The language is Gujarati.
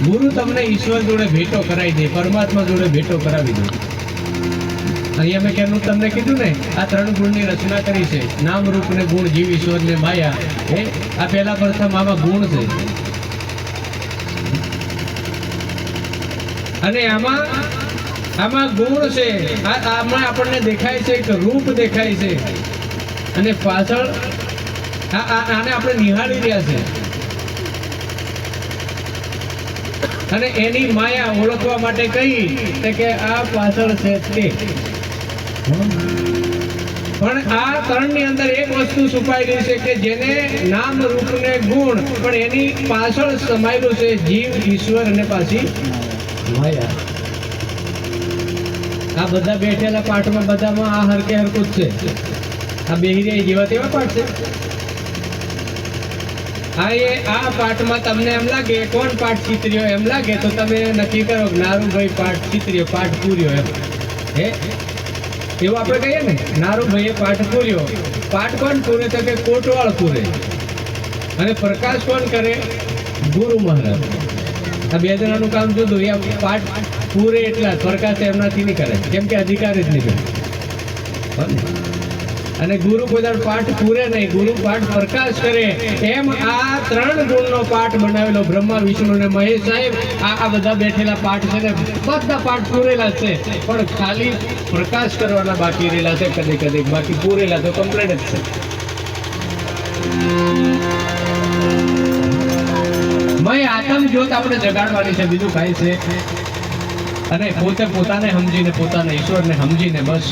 ગુરુ તમને ઈશ્વર જોડે ભેટો કરાવી દે, પરમાત્મા જોડે ભેટો કરાવી દે. અહીંયા મેં કેમનું તમને કીધું ને, આ 3 ગુણની રચના કરી છે. નામ, રૂપ ને ગુણ, જીવ, ઈશ્વર ને માયા. આ પહેલા પ્રથમ આમાં ગુણ છે. અને આમાં ગુણ છે. આમાં આપણને દેખાય છે કે રૂપ દેખાય છે, અને પાછળ આને આપણે નિહાળી રહ્યા છે. અને એની માયા ઓળખવા માટે કહી કે આ પાછળ છે તે. પણ આ ત્રણની અંદર એક વસ્તુ છુપાયેલી છે કે જેને નામ, રૂપ ને ગુણ, પણ એની પાછળ સમાયેલું છે જીવ, ઈશ્વર અને પાછી માયા. આ બધા બેઠેલા પાઠમાં બધામાં આ હરકે હરકું જ છે. આ બેહી જેવા તેવા પાઠ છે. આ પાઠમાં તમને એમ લાગે કોણ પાઠ ચિત્ર્યો એમ લાગે તો તમે નક્કી કરો કે નારુભાઈ પાઠ ચિત્ર્યો, પાઠ પૂર્યો એમ. એવું આપણે કહીએ ને, નારુભાઈએ પાઠ પૂર્યો. પાઠ કોણ પૂરે તો કે કોટવાળ પૂરે, અને પ્રકાશ કોણ કરે? ગુરુ મહારાજ. આ 2 જણાનું કામ જુદું. એ પાઠ પૂરે એટલા પ્રકાશ એમનાથી નહીં કરે, કેમ કે અધિકાર જ નહીં. અને ગુરુ કોઈ પાઠ પૂરે નહીં, ગુરુ પાઠ પ્રકાશ કરે. એમ આ 3 ગુણનો પાઠ બનાવેલો બ્રહ્મા, વિષ્ણુ અને મહેશ સાહેબ. આ બધા બેઠેલા પાઠ છે ને, બધા પાઠ પૂરેલા છે, પણ ખાલી પ્રકાશ કરવાના બાકી રહેલા છે કદી. બાકી પૂરેલા તો કમ્પ્લીટ જ છે. મય આત્મ જ્યોત આપણે જગાડવાની છે, બીજું કાંઈ છે. અને પોતે પોતાને સમજીને, પોતાના ઈશ્વરને સમજીને બસ